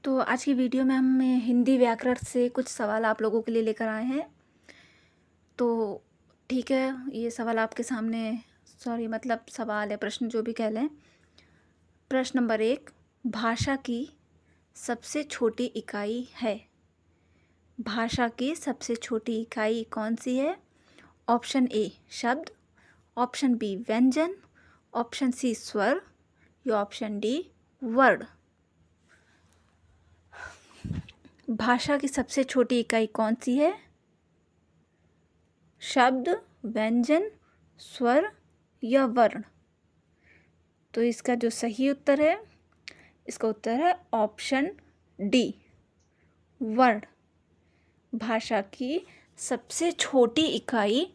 तो आज की वीडियो में हम हिंदी व्याकरण से कुछ सवाल आप लोगों के लिए लेकर आए हैं। तो ठीक है, ये सवाल आपके सामने मतलब सवाल है, प्रश्न जो भी कह लें। प्रश्न नंबर 1, भाषा की सबसे छोटी इकाई है। भाषा की सबसे छोटी इकाई कौन सी है? ऑप्शन ए शब्द, ऑप्शन बी व्यंजन, ऑप्शन सी स्वर या ऑप्शन डी वर्ड। भाषा की सबसे छोटी इकाई कौन सी है? शब्द, व्यंजन, स्वर या वर्ण। तो इसका जो सही उत्तर है, इसका उत्तर है ऑप्शन डी वर्ण। भाषा की सबसे छोटी इकाई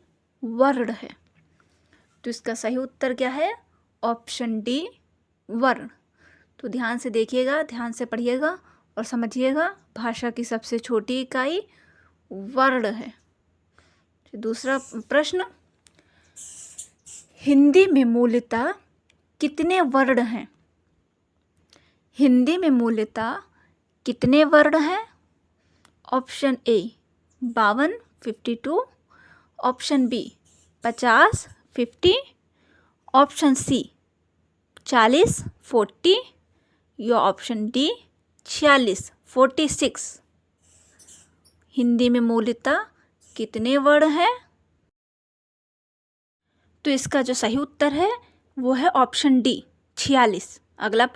वर्ण है। तो इसका सही उत्तर क्या है? ऑप्शन डी वर्ण। तो ध्यान से देखिएगा, ध्यान से पढ़िएगा और समझिएगा, भाषा की सबसे छोटी इकाई वर्ण है। दूसरा प्रश्न, हिंदी में मूलतः कितने वर्ण हैं? हिंदी में मूलतः कितने वर्ण हैं? Option A 52 52, option B 50 50, option C 40 40 या ऑप्शन डी 46 46। हिंदी में मूलतः कितने वर्ण हैं? तो इसका जो सही उत्तर है वो है ऑप्शन डी 46। अगला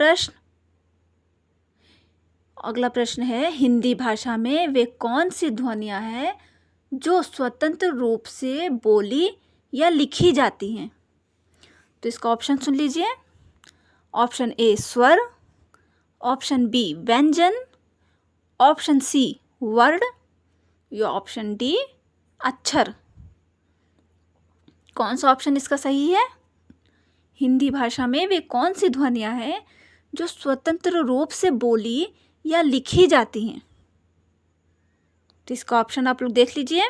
प्रश्न है, हिंदी भाषा में वे कौन सी ध्वनियाँ हैं जो स्वतंत्र रूप से बोली या लिखी जाती हैं? तो इसका ऑप्शन सुन लीजिए। ऑप्शन ए स्वर, ऑप्शन बी व्यंजन, ऑप्शन सी वर्ण या ऑप्शन डी अक्षर। कौन सा ऑप्शन इसका सही है? हिंदी भाषा में वे कौन सी ध्वनियाँ हैं जो स्वतंत्र रूप से बोली या लिखी जाती हैं? तो इसका ऑप्शन आप लोग देख लीजिए।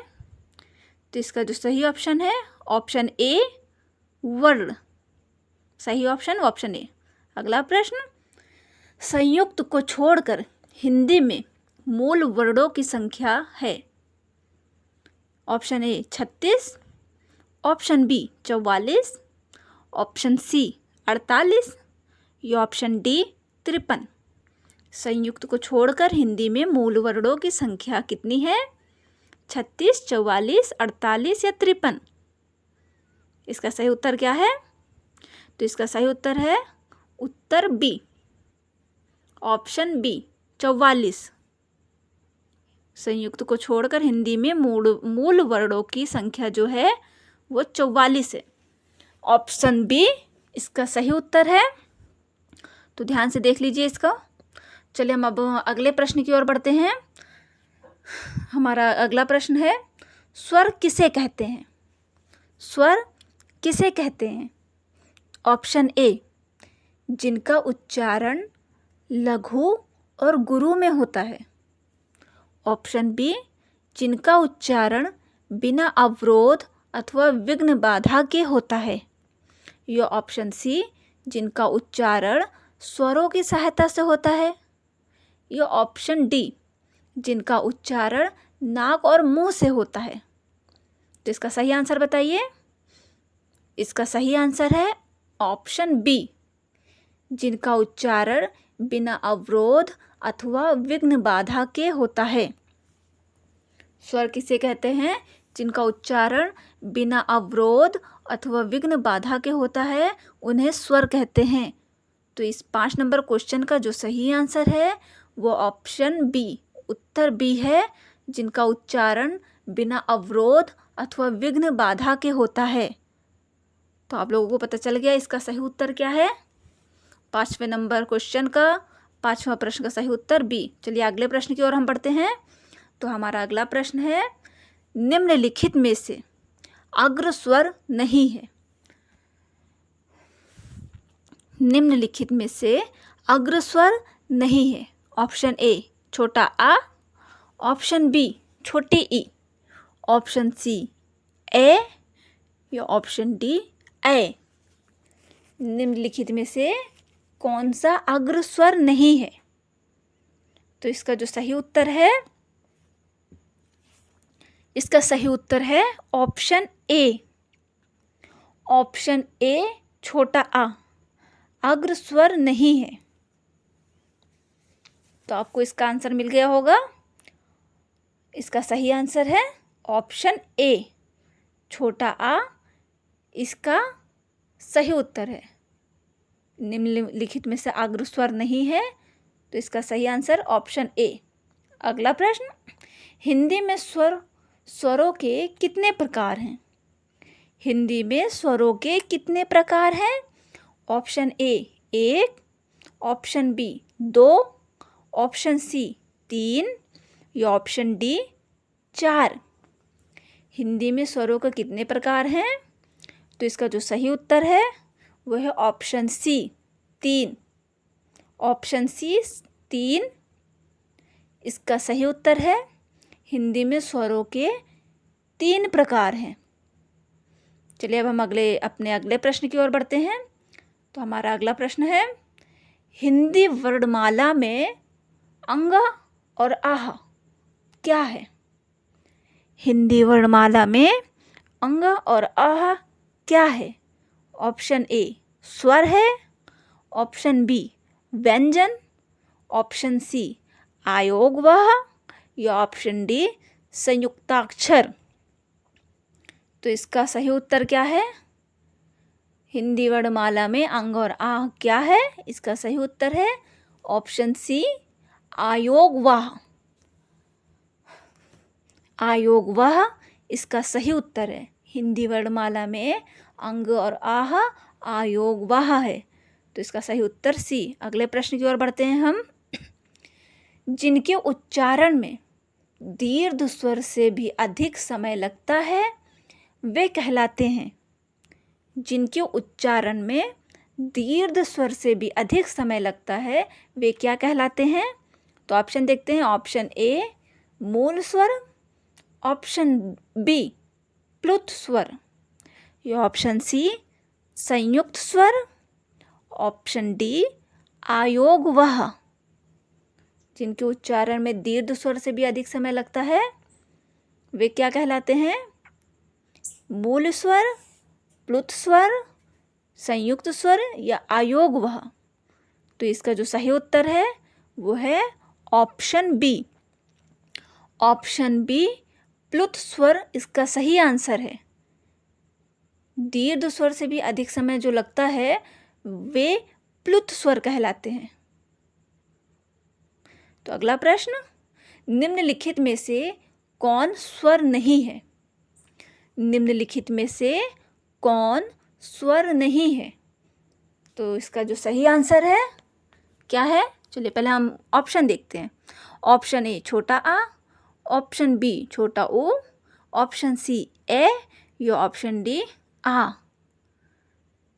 तो इसका जो सही ऑप्शन है, ऑप्शन ए वर्ण। सही ऑप्शन ए। अगला प्रश्न, संयुक्त को छोड़कर हिंदी में मूल वर्णों की संख्या है। Option A 36, option B 44, option C 48 या ऑप्शन डी 53। संयुक्त को छोड़कर हिंदी में मूल वर्णों की संख्या कितनी है? 36, 44, 48 या 53। इसका सही उत्तर क्या है? तो इसका सही उत्तर है उत्तर बी, ऑप्शन बी 44। संयुक्त को छोड़कर हिंदी में मूल वर्णों की संख्या जो है वो 44 है। ऑप्शन बी इसका सही उत्तर है। तो ध्यान से देख लीजिए इसका। चलिए हम अब अगले प्रश्न की ओर बढ़ते हैं। हमारा अगला प्रश्न है, स्वर किसे कहते हैं? स्वर किसे कहते हैं? ऑप्शन ए जिनका उच्चारण लघु और गुरु में होता है, ऑप्शन बी जिनका उच्चारण बिना अवरोध अथवा विघ्न बाधा के होता है, या ऑप्शन सी जिनका उच्चारण स्वरों की सहायता से होता है, या ऑप्शन डी जिनका उच्चारण नाक और मुंह से होता है। तो इसका सही आंसर बताइए। इसका सही आंसर है ऑप्शन बी जिनका उच्चारण बिना अवरोध अथवा विघ्न बाधा के होता है। स्वर किसे कहते हैं? जिनका उच्चारण बिना अवरोध अथवा विघ्न बाधा के होता है, उन्हें स्वर कहते हैं। तो इस 5 नंबर क्वेश्चन का जो सही आंसर है वो ऑप्शन बी, उत्तर बी है, जिनका उच्चारण बिना अवरोध अथवा विघ्न बाधा के होता है। तो आप लोगों को पता चल गया इसका सही उत्तर क्या है। 5वें नंबर क्वेश्चन का 5वां प्रश्न का सही उत्तर बी। चलिए अगले प्रश्न की ओर हम बढ़ते हैं। तो हमारा अगला प्रश्न है, निम्नलिखित में से अग्र स्वर नहीं है। निम्नलिखित में से अग्र स्वर नहीं है। ऑप्शन ए छोटा आ, ऑप्शन बी छोटी ई, ऑप्शन सी ए या ऑप्शन डी ए। निम्नलिखित में से कौन सा अग्र स्वर नहीं है? तो इसका जो सही उत्तर है, इसका सही उत्तर है ऑप्शन ए। ऑप्शन ए छोटा आ अग्र स्वर नहीं है। तो आपको इसका आंसर मिल गया होगा। इसका सही आंसर है ऑप्शन ए, छोटा आ इसका सही उत्तर है। निम्नलिखित में से अग्र स्वर नहीं है, तो इसका सही आंसर ऑप्शन ए। अगला प्रश्न, हिंदी में स्वरों के कितने प्रकार हैं? हिंदी में स्वरों के कितने प्रकार हैं? Option A 1, option B 2, option C 3 या ऑप्शन डी 4। हिंदी में स्वरों के कितने प्रकार हैं? तो इसका जो सही उत्तर है वह है ऑप्शन सी 3। ऑप्शन सी 3 इसका सही उत्तर है। हिंदी में स्वरों के 3 प्रकार हैं। चलिए अब हम अपने अगले प्रश्न की ओर बढ़ते हैं। तो हमारा अगला प्रश्न है, हिंदी वर्णमाला में अंग और आह क्या है? हिंदी वर्णमाला में अंग और आह क्या है? ऑप्शन ए स्वर है, ऑप्शन बी व्यंजन, ऑप्शन सी आयोगवाह या ऑप्शन डी संयुक्ताक्षर। तो इसका सही उत्तर क्या है? हिंदी वर्णमाला में अंग और आह क्या है? इसका सही उत्तर है ऑप्शन सी आयोगवाह। आयोगवाह इसका सही उत्तर है। हिंदी वर्णमाला में अंग और आह आयोगवाह है, तो इसका सही उत्तर सी। अगले प्रश्न की ओर बढ़ते हैं हम। जिनके उच्चारण में दीर्घ स्वर से भी अधिक समय लगता है वे कहलाते हैं। जिनके उच्चारण में दीर्घ स्वर से भी अधिक समय लगता है वे क्या कहलाते हैं? तो ऑप्शन देखते हैं। ऑप्शन ए मूल स्वर, ऑप्शन बी प्लुत स्वर या ऑप्शन सी संयुक्त स्वर, ऑप्शन डी आयोगवाह। जिनके उच्चारण में दीर्घ स्वर से भी अधिक समय लगता है वे क्या कहलाते हैं? मूल स्वर, प्लुत स्वर, संयुक्त स्वर या आयोगवाह। तो इसका जो सही उत्तर है वो है ऑप्शन बी। ऑप्शन बी प्लुत स्वर इसका सही आंसर है। दीर्घ स्वर से भी अधिक समय जो लगता है वे प्लुत स्वर कहलाते हैं। तो अगला प्रश्न, निम्नलिखित में से कौन स्वर नहीं है? निम्नलिखित में से कौन स्वर नहीं है? तो इसका जो सही आंसर है क्या है? चलिए पहले हम ऑप्शन देखते हैं। ऑप्शन ए छोटा आ, ऑप्शन बी छोटा ऊ, ऑप्शन सी ए या ऑप्शन डी आ।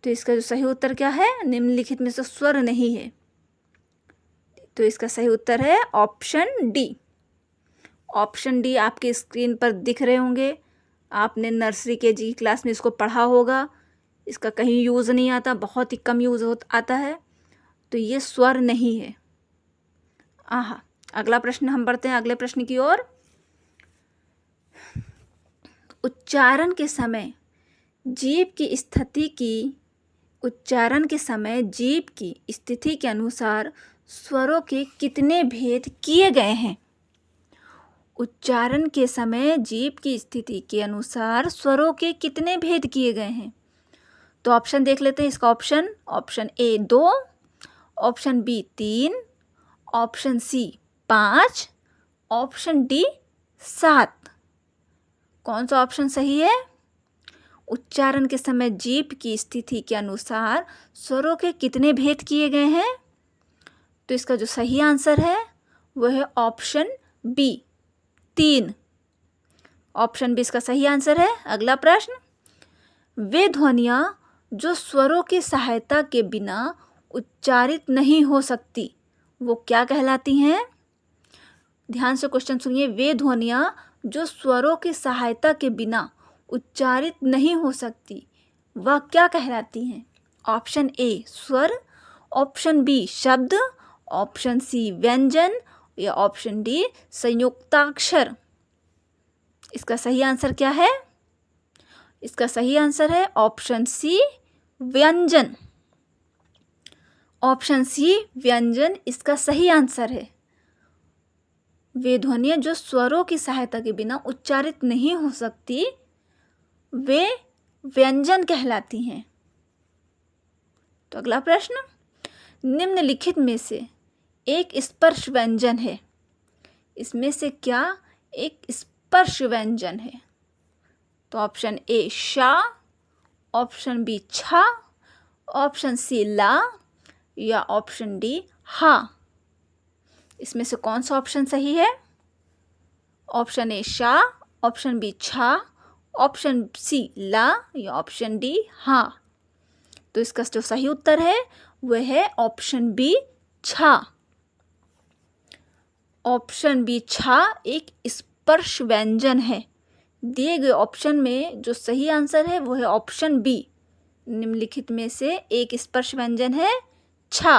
तो इसका जो सही उत्तर क्या है? निम्नलिखित में से स्वर नहीं है, तो इसका सही उत्तर है ऑप्शन डी। ऑप्शन डी आपके स्क्रीन पर दिख रहे होंगे। आपने नर्सरी KG क्लास में इसको पढ़ा होगा। इसका कहीं यूज़ नहीं आता, बहुत ही कम यूज़ आता है। तो ये स्वर नहीं है। आहा, अगला प्रश्न हम बढ़ते हैं अगले प्रश्न की ओर। उच्चारण के समय जीभ की स्थिति के अनुसार स्वरों के कितने भेद किए गए हैं? उच्चारण के समय जीभ की स्थिति के अनुसार स्वरों के कितने भेद किए गए हैं? तो ऑप्शन देख लेते हैं इसका। Option A 2, option B 3, option C 5, option D 7। कौन सा ऑप्शन सही है? उच्चारण के समय जीभ की स्थिति के अनुसार स्वरों के कितने भेद किए गए हैं? तो इसका जो सही आंसर है वह है ऑप्शन बी 3। ऑप्शन बी इसका सही आंसर है। अगला प्रश्न, वे ध्वनियाँ जो स्वरों की सहायता के बिना उच्चारित नहीं हो सकती वो क्या कहलाती हैं? ध्यान से क्वेश्चन सुनिए। वे ध्वनियाँ जो स्वरों की सहायता के बिना उच्चारित नहीं हो सकती वह क्या कहलाती हैं? ऑप्शन ए स्वर, ऑप्शन बी शब्द, ऑप्शन सी व्यंजन, या ऑप्शन डी संयुक्ताक्षर। इसका सही आंसर क्या है? इसका सही आंसर है ऑप्शन सी व्यंजन। ऑप्शन सी व्यंजन इसका सही आंसर है। वे ध्वनियाँ जो स्वरों की सहायता के बिना उच्चारित नहीं हो सकती वे व्यंजन कहलाती हैं। तो अगला प्रश्न, निम्नलिखित में से एक स्पर्श व्यंजन है। इसमें से क्या एक स्पर्श व्यंजन है? तो ऑप्शन ए शा, ऑप्शन बी छा, ऑप्शन सी ला या ऑप्शन डी हा। इसमें से कौन सा ऑप्शन सही है? ऑप्शन ए शा, ऑप्शन बी छा, ऑप्शन सी ला या ऑप्शन डी हा। तो इसका जो सही उत्तर है वह है ऑप्शन बी छा। ऑप्शन बी छा एक स्पर्श व्यंजन है। दिए गए ऑप्शन में जो सही आंसर है वो है ऑप्शन बी। निम्नलिखित में से एक स्पर्श व्यंजन है छा।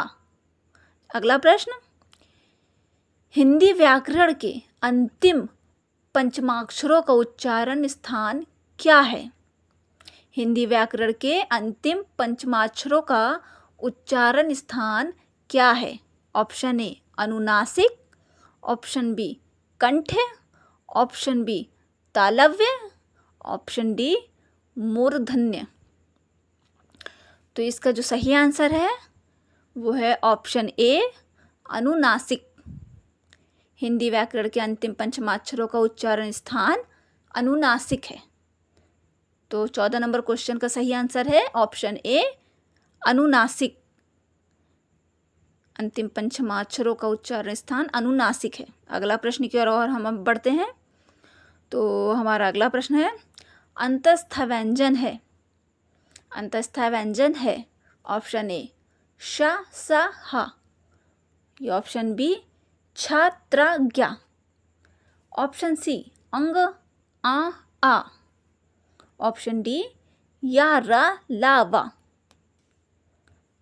अगला प्रश्न, हिंदी व्याकरण के अंतिम पंचमाक्षरों का उच्चारण स्थान क्या है? हिंदी व्याकरण के अंतिम पंचमाक्षरों का उच्चारण स्थान क्या है? ऑप्शन ए अनुनासिक, ऑप्शन बी कंठ, ऑप्शन बी तालव्य, ऑप्शन डी मूर्धन्य। तो इसका जो सही आंसर है वो है ऑप्शन ए अनुनासिक। हिंदी व्याकरण के अंतिम पंचमाक्षरों का उच्चारण स्थान अनुनासिक है। तो 14 नंबर क्वेश्चन का सही आंसर है ऑप्शन ए अनुनासिक। अंतिम पंचमाक्षरों का उच्चारण स्थान अनुनासिक है। अगला प्रश्न की ओर हम अब बढ़ते हैं। तो हमारा अगला प्रश्न है, अंतस्थ व्यंजन है। अंतस्थ व्यंजन है ऑप्शन ए श स ह या ऑप्शन बी छ त्र ज्ञ, ऑप्शन सी अंग आ, ऑप्शन डी या र ला व।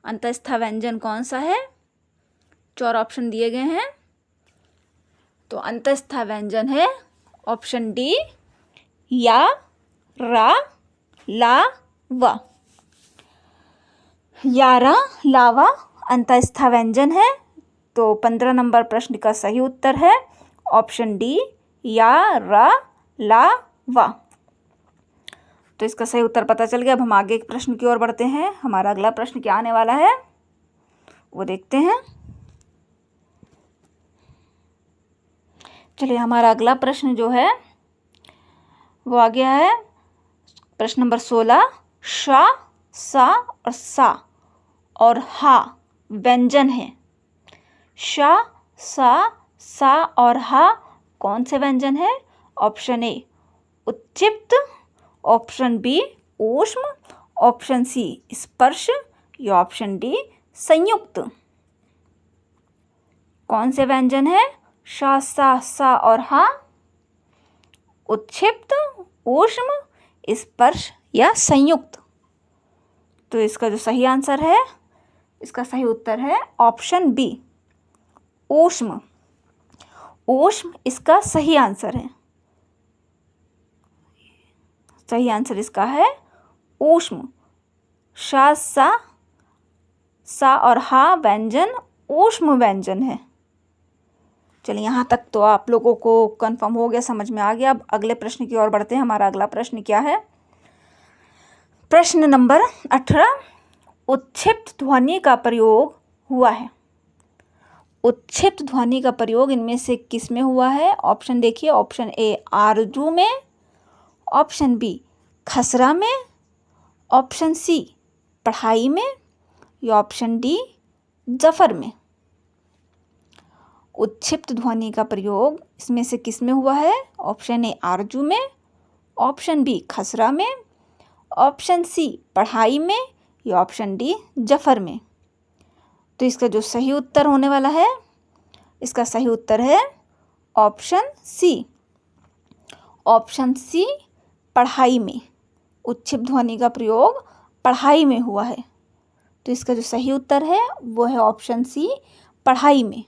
अंतस्थ व्यंजन कौन सा है? 4 ऑप्शन दिए गए हैं। तो अंतस्थ व्यंजन है ऑप्शन डी या रा ला व। या रा ला व अंतस्थ व्यंजन है। तो 15 नंबर प्रश्न का सही उत्तर है ऑप्शन डी या रा ला व। तो इसका सही उत्तर पता चल गया। अब हम आगे के प्रश्न की ओर बढ़ते हैं। हमारा अगला प्रश्न क्या आने वाला है वो देखते हैं। चलिए, हमारा अगला प्रश्न जो है वो आ गया है प्रश्न नंबर 16। श, सा और सा और हा व्यंजन है। श, सा और हा कौन से व्यंजन है? ऑप्शन ए उच्चिप्त, ऑप्शन बी ऊष्म, ऑप्शन सी स्पर्श या ऑप्शन डी संयुक्त। कौन से व्यंजन है? श, सा और हा उच्चिप्त, ऊष्म, स्पर्श या संयुक्त। तो इसका जो सही आंसर है, इसका सही उत्तर है ऑप्शन बी ऊष्म। ऊष्म इसका सही आंसर है। सही आंसर इसका है ऊष्म। श, सा और हा व्यंजन ऊष्म व्यंजन है। चलिए, यहाँ तक तो आप लोगों को कंफर्म हो गया, समझ में आ गया। अब अगले प्रश्न की ओर बढ़ते हैं। हमारा अगला प्रश्न क्या है? प्रश्न नंबर 18, उत्क्षिप्त ध्वनि का प्रयोग हुआ है। उत्क्षिप्त ध्वनि का प्रयोग इनमें से किस में हुआ है? ऑप्शन देखिए, ऑप्शन ए आरजू में, ऑप्शन बी खसरा में, ऑप्शन सी पढ़ाई में या ऑप्शन डी जफर में। उत्क्षिप्त ध्वनि का प्रयोग इसमें से किस में हुआ है? ऑप्शन ए आरजू में, ऑप्शन बी खसरा में, ऑप्शन सी पढ़ाई में या ऑप्शन डी जफर में। तो इसका जो सही उत्तर होने वाला है, इसका सही उत्तर है ऑप्शन सी। ऑप्शन सी पढ़ाई में। उत्क्षिप्त ध्वनि का प्रयोग पढ़ाई में हुआ है। तो इसका जो सही उत्तर है वो है ऑप्शन सी पढ़ाई में।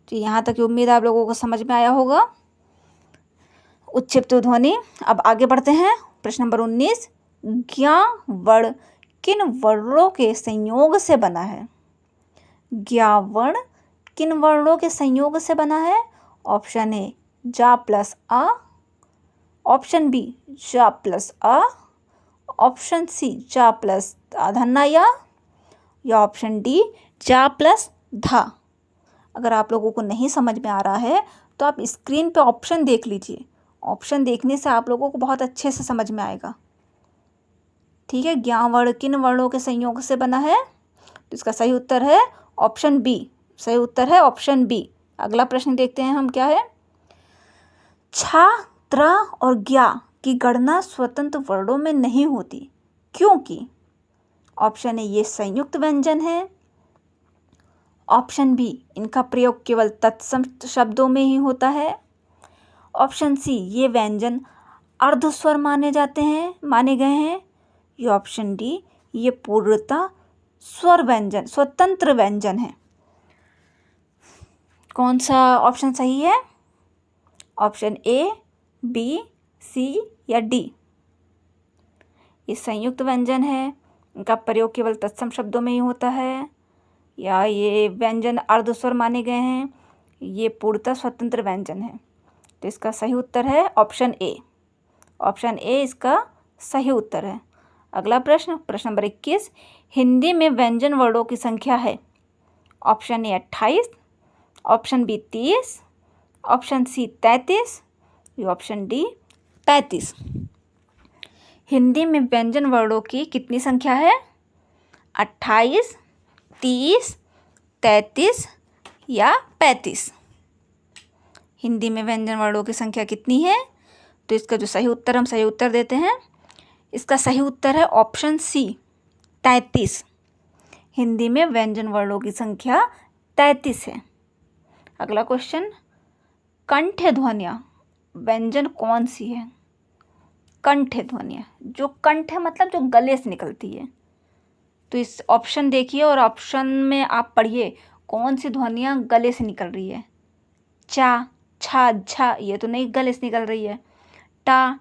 तो यहाँ तक की उम्मीद आप लोगों को समझ में आया होगा उच्छिष्ट ध्वनि। अब आगे बढ़ते हैं। प्रश्न नंबर 19, ज्ञ वर्ण किन वर्णों के संयोग से बना है? ज्ञ वर्ण किन वर्णों के संयोग से बना है? ऑप्शन ए जा प्लस आ, ऑप्शन बी जा प्लस आ, ऑप्शन सी जा प्लस आधन्ना या ऑप्शन डी जा प्लस धा। अगर आप लोगों को नहीं समझ में आ रहा है तो आप स्क्रीन पे ऑप्शन देख लीजिए। ऑप्शन देखने से आप लोगों को बहुत अच्छे से समझ में आएगा। ठीक है, ज्ञ वर्ण किन वर्णों के संयोग से बना है? तो इसका सही उत्तर है ऑप्शन बी। सही उत्तर है ऑप्शन बी। अगला प्रश्न देखते हैं हम क्या है। छा, त्र और ज्ञा की गणना स्वतंत्र वर्णों में नहीं होती क्योंकि? ऑप्शन ए ये संयुक्त व्यंजन है, ऑप्शन बी इनका प्रयोग केवल तत्सम शब्दों में ही होता है, ऑप्शन सी ये व्यंजन अर्धस्वर माने गए हैं, या ऑप्शन डी ये पूर्णतः स्वतंत्र व्यंजन है। कौन सा ऑप्शन सही है? ऑप्शन ए, बी, सी या डी? ये संयुक्त व्यंजन है, इनका प्रयोग केवल तत्सम शब्दों में ही होता है, या ये व्यंजन अर्धस्वर माने गए हैं, ये पूर्णतः स्वतंत्र व्यंजन है। तो इसका सही उत्तर है ऑप्शन ए। ऑप्शन ए इसका सही उत्तर है। अगला प्रश्न, प्रश्न नंबर 21, हिंदी में व्यंजन वर्णों की संख्या है? Option A 28, option B 30, option C 33 या ऑप्शन डी 35। हिंदी में व्यंजन वर्णों की कितनी संख्या है? 28, 30, 33 या 35। हिंदी में व्यंजन वर्णों की संख्या कितनी है? तो इसका जो सही उत्तर, हम सही उत्तर देते हैं। इसका सही उत्तर है ऑप्शन सी 33। हिंदी में व्यंजन वर्णों की संख्या 33 है। अगला क्वेश्चन, कंठ ध्वनियाँ व्यंजन कौन सी है? कंठ ध्वनियाँ, जो कंठ है मतलब जो गले से निकलती है। तो इस ऑप्शन देखिए और ऑप्शन में आप पढ़िए कौन सी ध्वनियाँ गले से निकल रही है। चा, छा, झा ये तो नहीं गले से निकल रही है। टा,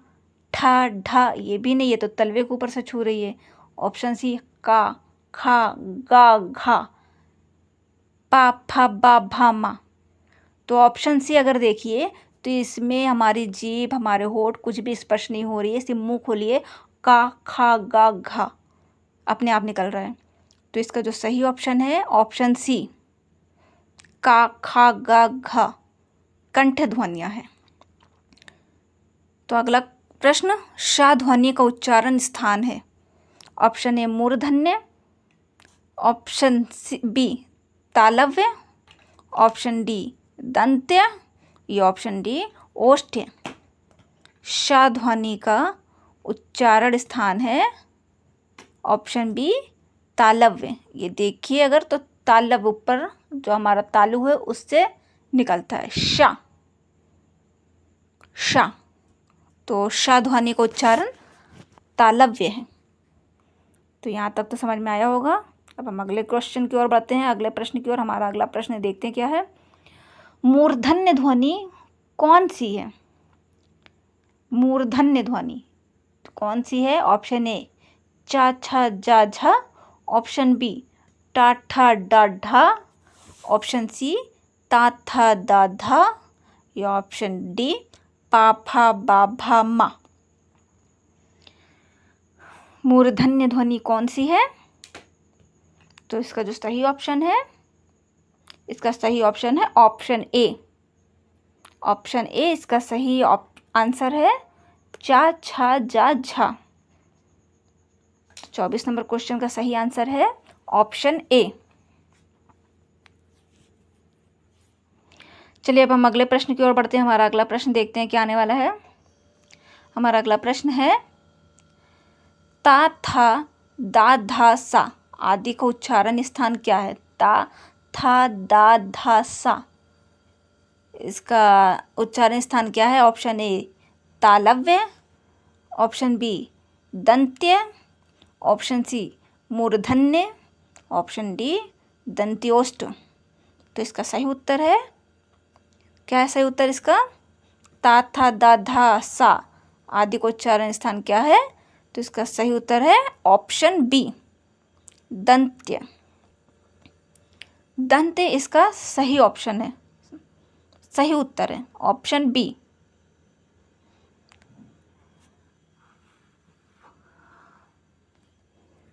ठा, ढा ये भी नहीं, ये तो तलवे के ऊपर से छू रही है। ऑप्शन सी का, खा, गा, घा, पा, फा, बा, भा, मा। तो ऑप्शन सी अगर देखिए तो इसमें हमारी जीभ, हमारे होठ कुछ भी स्पर्श नहीं हो रही है, सिर्फ मुँह खोलिए, का, खा, गा, घा अपने आप निकल रहा है। तो इसका जो सही ऑप्शन है ऑप्शन सी का, खा, गा, घा कंठ ध्वनियाँ है। तो अगला प्रश्न, शा ध्वनि का उच्चारण स्थान है? ऑप्शन ए मूर्धन्य, ऑप्शन बी तालव्य, ऑप्शन डी दंत्य या ऑप्शन डी ओष्ठ्य। शा ध्वनि का उच्चारण स्थान है ऑप्शन बी तालव्य। ये देखिए अगर तो तालव्य ऊपर जो हमारा तालु है उससे निकलता है शा। शा, तो शा ध्वनि का उच्चारण तालव्य है। तो यहाँ तक तो समझ में आया होगा। अब हम अगले क्वेश्चन की ओर बढ़ते हैं, अगले प्रश्न की ओर। हमारा अगला प्रश्न देखते हैं क्या है। मूर्धन्य ध्वनि कौन सी है? मूर्धन्य ध्वनि कौन सी है? ऑप्शन ए चा, छा, जा, झा, ऑप्शन बी टा, ठा, डा, ढा, ऑप्शन सी ता, था, दा, धा या ऑप्शन डी पा, फा, बा, भा, मा। मूर्धन्य ध्वनि कौन सी है? तो इसका जो सही ऑप्शन है, इसका सही ऑप्शन है ऑप्शन ए। ऑप्शन ए इसका सही आंसर है चा, छा, जा, झा। 24 नंबर क्वेश्चन का सही आंसर है ऑप्शन ए। चलिए अब हम अगले प्रश्न की ओर बढ़ते हैं। हमारा अगला प्रश्न देखते हैं क्या आने वाला है। हमारा अगला प्रश्न है ता, था, दा, धा, सा आदि का उच्चारण स्थान क्या है? ता, था, दा, धा, सा इसका उच्चारण स्थान क्या है? ऑप्शन ए तालव्य, ऑप्शन बी दंत्य, ऑप्शन सी मूर्धन्य, ऑप्शन डी दंत्योष्ठ। तो इसका सही उत्तर है क्या है सही उत्तर इसका? ता था दा धा सा आदि का उच्चारण स्थान क्या है? तो इसका सही उत्तर है ऑप्शन बी, दंत्य। दंत्य इसका सही ऑप्शन है, सही उत्तर है ऑप्शन बी।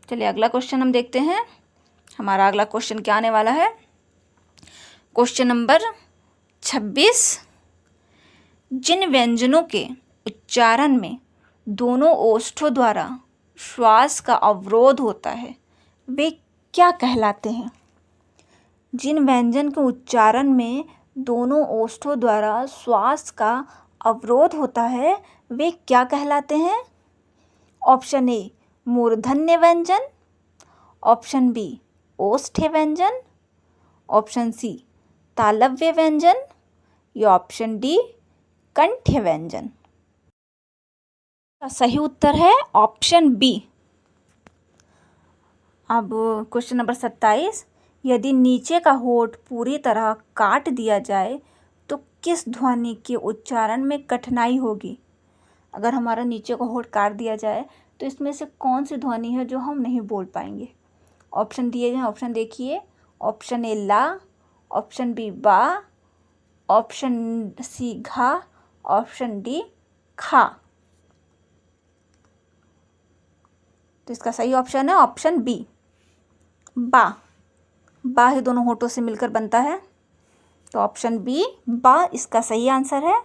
चलिए अगला क्वेश्चन हम देखते हैं। हमारा अगला क्वेश्चन क्या आने वाला है? Question number 26। जिन व्यंजनों के उच्चारण में दोनों ओष्ठों द्वारा श्वास का अवरोध होता है वे क्या कहलाते हैं? जिन व्यंजन के उच्चारण में दोनों ओष्ठों द्वारा श्वास का अवरोध होता है वे क्या कहलाते हैं? ऑप्शन ए मूर्धन्य व्यंजन, ऑप्शन बी ओष्ठ्य व्यंजन, ऑप्शन सी तालव्य व्यंजन या ऑप्शन डी कंठ्य व्यंजन। सही उत्तर है ऑप्शन बी। अब क्वेश्चन नंबर 27। यदि नीचे का होठ पूरी तरह काट दिया जाए तो किस ध्वनि के उच्चारण में कठिनाई होगी? अगर हमारा नीचे का होठ काट दिया जाए तो इसमें से कौन सी ध्वनि है जो हम नहीं बोल पाएंगे? ऑप्शन दिए गए, ऑप्शन देखिए। ऑप्शन ए ला, ऑप्शन बी बा, ऑप्शन सी घा, ऑप्शन डी खा। तो इसका सही ऑप्शन है ऑप्शन बी, बा। बा ही दोनों होठों से मिलकर बनता है, तो ऑप्शन बी बा इसका सही आंसर है।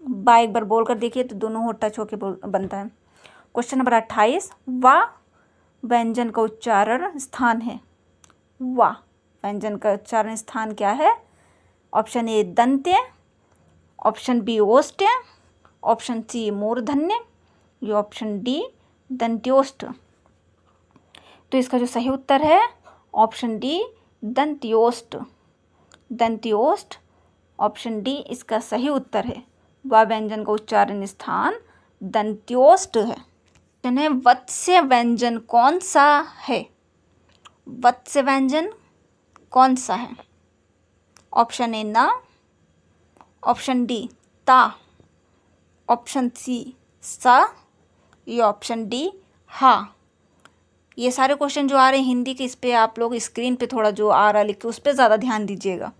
बा एक बार बोल कर देखिए तो दोनों होठ टच होकर बनता है। Question number 28। वा व्यंजन का उच्चारण स्थान है। वा व्यंजन का उच्चारण स्थान क्या है? ऑप्शन ए दंत्य, ऑप्शन बी ओष्ठ्य, ऑप्शन सी मूर्धन्य या ऑप्शन डी दंत्योष्ठ। तो इसका जो सही उत्तर है ऑप्शन डी दंत्योष्ठ। दंत्योष्ठ ऑप्शन डी इसका सही उत्तर है। वा व्यंजन का उच्चारण स्थान दंत्योष्ठ है। वत्स्य व्यंजन कौन सा है? वत्स्य व्यंजन कौन सा है? ऑप्शन ए ना, ऑप्शन डी ता, ऑप्शन सी सा या ऑप्शन डी हा। ये सारे क्वेश्चन जो आ रहे हैं हिंदी के, इस पे आप लोग स्क्रीन पे थोड़ा जो आ रहा लिख के उस पर ज़्यादा ध्यान दीजिएगा,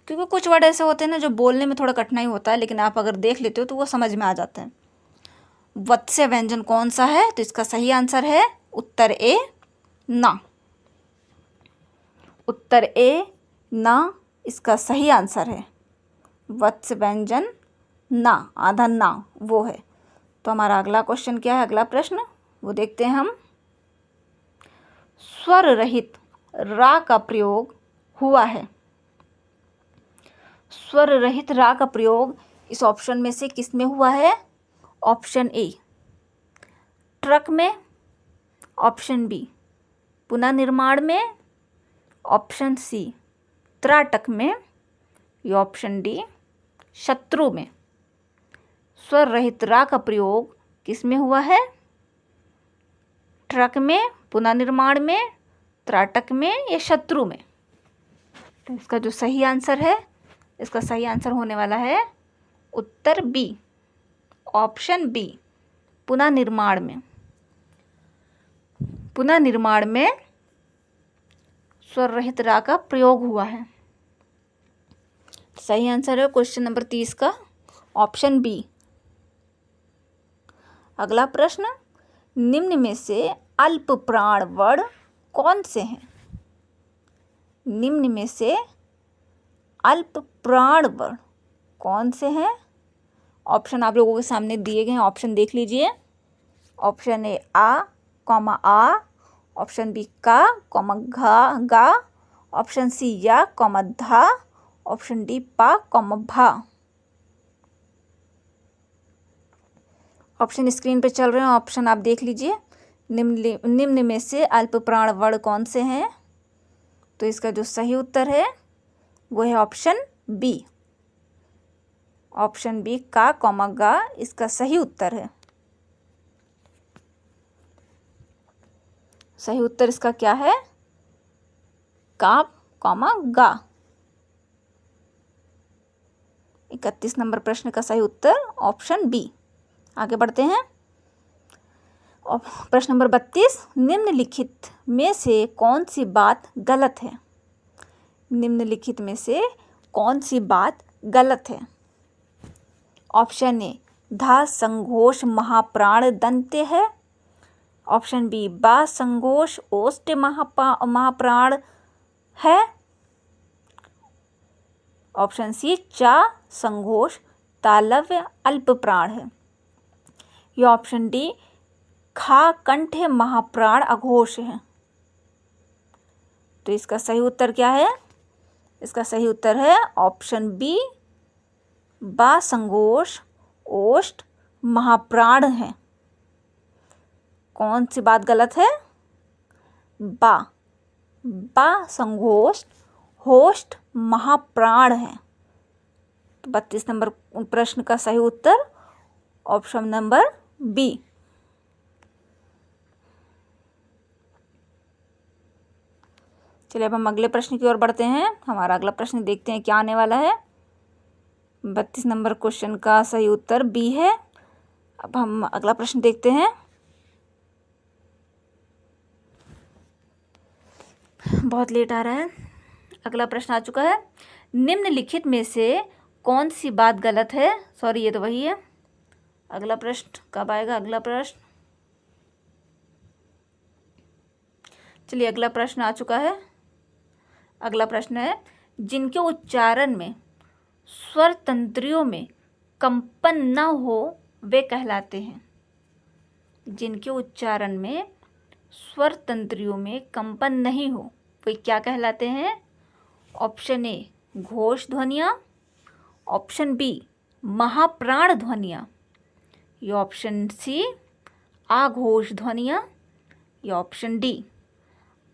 क्योंकि कुछ वर्ड ऐसे होते हैं ना जो बोलने में थोड़ा कठिनाई होता है, लेकिन आप अगर देख लेते हो तो वो समझ में आ जाते हैं। वत्स्य व्यंजन कौन सा है? तो इसका सही आंसर है उत्तर ए ना। उत्तर ए ना इसका सही आंसर है। वत्स्य व्यंजन ना, आधा ना वो है। तो हमारा अगला क्वेश्चन क्या है? अगला प्रश्न वो देखते हैं हम। स्वर रहित रा का प्रयोग हुआ है। स्वर रहित रा का प्रयोग इस ऑप्शन में से किस में हुआ है? ऑप्शन ए ट्रक में, ऑप्शन बी पुनर्निर्माण में, ऑप्शन सी त्राटक में या ऑप्शन डी शत्रु में। स्वर रहित रा का प्रयोग किस में हुआ है? ट्रक में, पुनर्निर्माण में, त्राटक में या शत्रु में। तो इसका जो सही आंसर है, इसका सही आंसर होने वाला है उत्तर बी, ऑप्शन बी पुनर्निर्माण में। पुनर्निर्माण में स्वर रहित रा का प्रयोग हुआ है। सही आंसर है क्वेश्चन नंबर 30 का ऑप्शन बी। अगला प्रश्न, निम्न में से अल्प प्राण वर्ण कौन से हैं? निम्न में से अल्प प्राण वर्ण कौन से हैं? ऑप्शन आप लोगों के सामने दिए गए हैं, ऑप्शन देख लीजिए। ऑप्शन ए आ कॉमा आ, ऑप्शन बी का कॉमा घा गा, ऑप्शन सी या कॉमा धा, ऑप्शन डी पा कॉमा भा। ऑप्शन स्क्रीन पे चल रहे हैं, ऑप्शन आप देख लीजिए। निम्न में से अल्प प्राण वर्ण कौन से हैं? तो इसका जो सही उत्तर है वो है ऑप्शन बी। ऑप्शन बी का कॉमा गा इसका सही उत्तर है। सही उत्तर इसका क्या है? का कॉमा गा। 31 नंबर प्रश्न का सही उत्तर ऑप्शन बी। आगे बढ़ते हैं। और प्रश्न नंबर 32, निम्नलिखित में से कौन सी बात गलत है? निम्नलिखित में से कौन सी बात गलत है? ऑप्शन ए, धा संघोष महाप्राण दंत्य है। ऑप्शन बी, बा संघोष ओष्ट महाप्राण है। ऑप्शन सी, चा संघोष तालव्य अल्प प्राण है। या ऑप्शन डी, खा कंठ महाप्राण अघोष है। तो इसका सही उत्तर क्या है? इसका सही उत्तर है ऑप्शन बी, बा संघोष ओष्ट महाप्राण है। कौन सी बात गलत है? बा संघोष होस्ट महाप्राण है। तो 32 नंबर प्रश्न का सही उत्तर ऑप्शन नंबर बी। चलिए अब हम अगले प्रश्न की ओर बढ़ते हैं। हमारा अगला प्रश्न देखते हैं क्या आने वाला है। 32 नंबर क्वेश्चन का सही उत्तर बी है। अब हम अगला प्रश्न देखते हैं। बहुत लेट आ रहा है। अगला प्रश्न आ चुका है। निम्नलिखित में से कौन सी बात गलत है? सॉरी, ये तो वही है। अगला प्रश्न कब आएगा? अगला प्रश्न, चलिए अगला प्रश्न आ चुका है। अगला प्रश्न है, जिनके उच्चारण में स्वर तंत्रियों में कंपन न हो वे कहलाते हैं। जिनके उच्चारण में स्वर तंत्रियों में कंपन नहीं हो वे क्या कहलाते हैं? ऑप्शन ए, घोष ध्वनियाँ। ऑप्शन बी, महाप्राण ध्वनियाँ। या ऑप्शन सी, आघोष ध्वनियाँ। या ऑप्शन डी,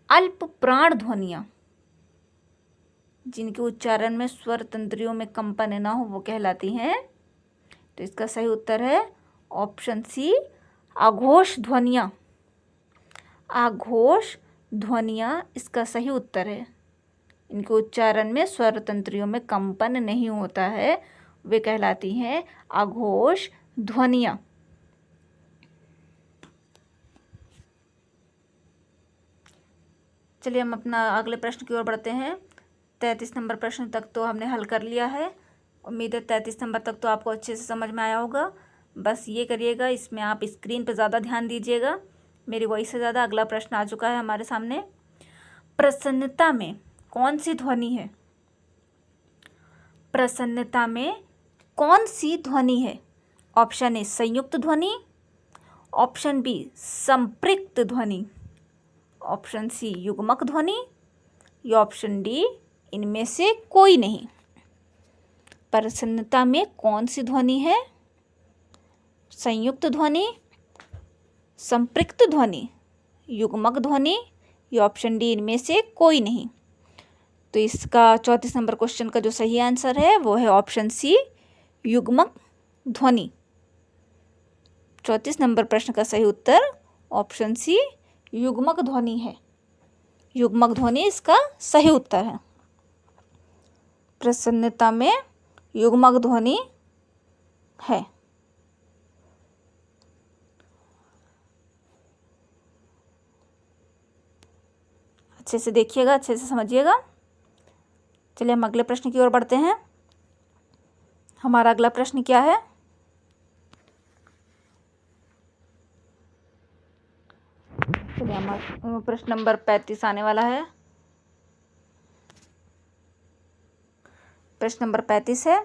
अल्प प्राण ध्वनियाँ। जिनके उच्चारण में स्वर तंत्रियों में कंपन न हो वो कहलाती हैं। तो इसका सही उत्तर है ऑप्शन सी, आघोष ध्वनियाँ। आघोष ध्वनियाँ इसका सही उत्तर है। इनके उच्चारण में स्वर तंत्रियों में कंपन नहीं होता है वे कहलाती हैं आघोष ध्वनियाँ। चलिए हम अपना अगले प्रश्न की ओर बढ़ते हैं। 33 नंबर प्रश्न तक तो हमने हल कर लिया है। उम्मीद है 33 नंबर तक तो आपको अच्छे से समझ में आया होगा। बस ये करिएगा, इसमें आप स्क्रीन पर ज़्यादा ध्यान दीजिएगा, मेरी वॉइस से ज़्यादा। अगला प्रश्न आ चुका है हमारे सामने। प्रसन्नता में कौन सी ध्वनि है? प्रसन्नता में कौन सी ध्वनि है? ऑप्शन ए, संयुक्त ध्वनि। ऑप्शन बी, संपृक्त ध्वनि। ऑप्शन सी, युग्मक ध्वनि। या ऑप्शन डी, इनमें से कोई नहीं। प्रसन्नता में कौन सी ध्वनि है? संयुक्त ध्वनि, संपृक्त ध्वनि, युग्मक ध्वनि। या ऑप्शन डी, इनमें से कोई नहीं। तो इसका 34 नंबर क्वेश्चन का जो सही आंसर है वो है ऑप्शन सी, युग्मक ध्वनि। 34 नंबर प्रश्न का सही उत्तर ऑप्शन सी, युग्मक ध्वनि है। युग्मक ध्वनि इसका सही उत्तर है। प्रसन्नता में युग्मक ध्वनि है। अच्छे से देखिएगा, अच्छे से समझिएगा। चलिए हम अगले प्रश्न की ओर बढ़ते हैं। हमारा अगला प्रश्न क्या है? चलिए हमारा प्रश्न नंबर 35 आने वाला है। प्रश्न नंबर 35 है,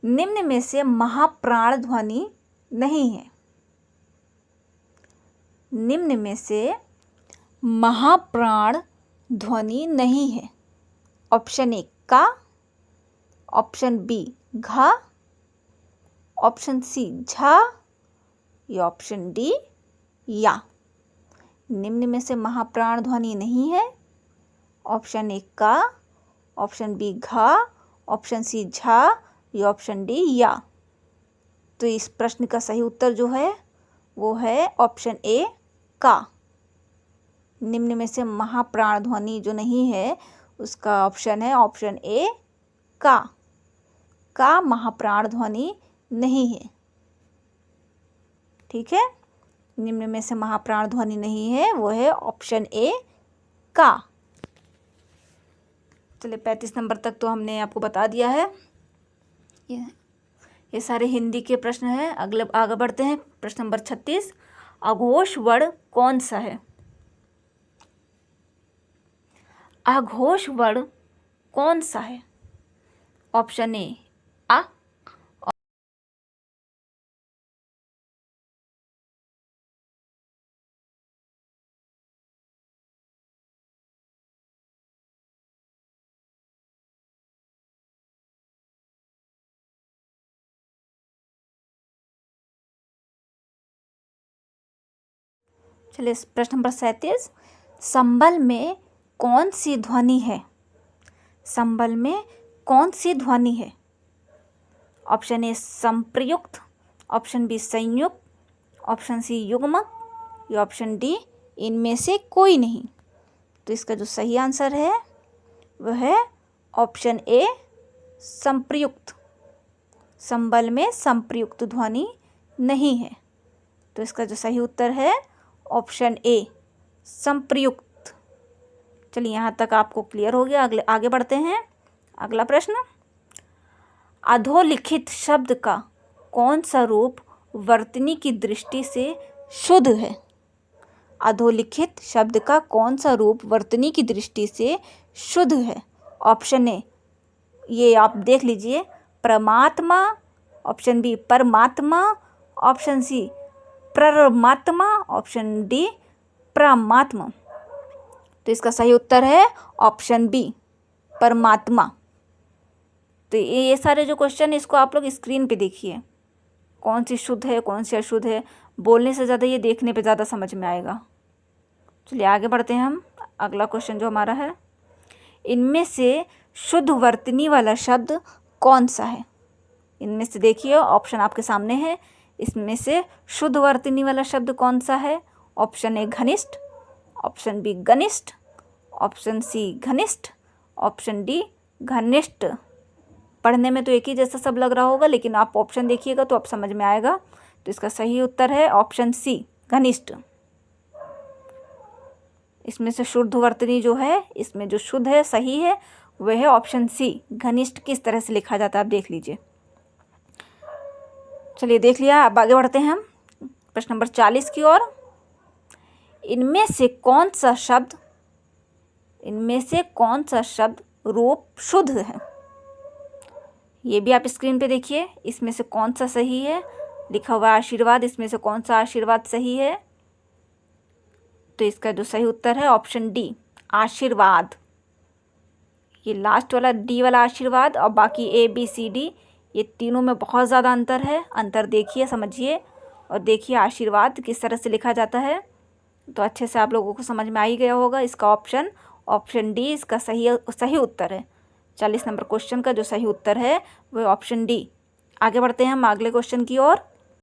निम्न में से महाप्राण ध्वनि नहीं है। निम्न में से महाप्राण ध्वनि नहीं है। ऑप्शन ए, का। ऑप्शन बी, घा। ऑप्शन सी, झा। या ऑप्शन डी, या। निम्न में से महाप्राण ध्वनि नहीं है। ऑप्शन ए, का। ऑप्शन बी, घा। ऑप्शन सी, झा। या ऑप्शन डी, या। तो इस प्रश्न का सही उत्तर जो है वो है ऑप्शन ए, का। निम्न में से महाप्राण ध्वनि जो नहीं है उसका ऑप्शन है ऑप्शन ए, का। का महाप्राण ध्वनि नहीं है। ठीक है, निम्न में से महाप्राण ध्वनि नहीं है, वो है ऑप्शन ए का। चलिए 35 नंबर तक तो हमने आपको बता दिया है। ये सारे हिंदी के प्रश्न हैं। आगे बढ़ते हैं। प्रश्न नंबर 36, अघोष वर्ण कौन सा है? अघोष वर्ण कौन सा है? ऑप्शन ए आ, चलिए प्रश्न नंबर 37, संबल में कौन सी ध्वनि है? संबल में कौन सी ध्वनि है? ऑप्शन ए संप्रयुक्त, ऑप्शन बी संयुक्त, ऑप्शन सी युग्मक या ऑप्शन डी इनमें से कोई नहीं। तो इसका जो सही आंसर है वह है ऑप्शन ए संप्रयुक्त। संबल में संप्रयुक्त ध्वनि नहीं है। तो इसका जो सही उत्तर है ऑप्शन ए संप्रयुक्त। चलिए यहाँ तक आपको क्लियर हो गया। आगे बढ़ते हैं। अगला प्रश्न, अधोलिखित शब्द का कौन सा रूप वर्तनी की दृष्टि से शुद्ध है? अधोलिखित शब्द का कौन सा रूप वर्तनी की दृष्टि से शुद्ध है? ऑप्शन ए, ये आप देख लीजिए, परमात्मा, ऑप्शन बी परमात्मा, ऑप्शन सी परमात्मा, ऑप्शन डी परमात्मा। तो इसका सही उत्तर है ऑप्शन बी परमात्मा। तो ये सारे जो क्वेश्चन इसको आप लोग स्क्रीन पे देखिए, कौन सी शुद्ध है कौन सी अशुद्ध है। बोलने से ज़्यादा ये देखने पे ज़्यादा समझ में आएगा। चलिए आगे बढ़ते हैं हम। अगला क्वेश्चन जो हमारा है, इनमें से शुद्ध वर्तनी वाला शब्द कौन सा है? इनमें से देखिए, ऑप्शन आपके सामने है। इसमें से शुद्ध वर्तनी वाला शब्द कौन सा है? ऑप्शन ए घनिष्ठ, ऑप्शन बी घनिष्ठ, ऑप्शन सी घनिष्ठ, ऑप्शन डी घनिष्ठ। पढ़ने में तो एक ही जैसा सब लग रहा होगा, लेकिन आप ऑप्शन देखिएगा तो आप समझ में आएगा। तो इसका सही उत्तर है ऑप्शन सी घनिष्ठ। इसमें से शुद्ध वर्तनी जो है, इसमें जो शुद्ध है सही है वह है ऑप्शन सी घनिष्ठ। किस तरह से लिखा जाता है आप देख लीजिए। चलिए देख लिया। अब आगे बढ़ते हैं हम प्रश्न नंबर 40 की ओर। इनमें से कौन सा शब्द रूप शुद्ध है? ये भी आप स्क्रीन पे देखिए। इसमें से कौन सा सही है? लिखा हुआ आशीर्वाद, इसमें से कौन सा आशीर्वाद सही है? तो इसका जो सही उत्तर है ऑप्शन डी आशीर्वाद। ये लास्ट वाला डी वाला आशीर्वाद और बाकी ए बी सी डी, ये तीनों में बहुत ज़्यादा अंतर है। अंतर देखिए, समझिए और देखिए आशीर्वाद किस तरह से लिखा जाता है। तो अच्छे से आप लोगों को समझ में आ ही गया होगा। इसका ऑप्शन डी इसका सही उत्तर है। 40 नंबर क्वेश्चन का जो सही उत्तर है वह ऑप्शन डी। आगे बढ़ते हैं हम अगले क्वेश्चन की ओर।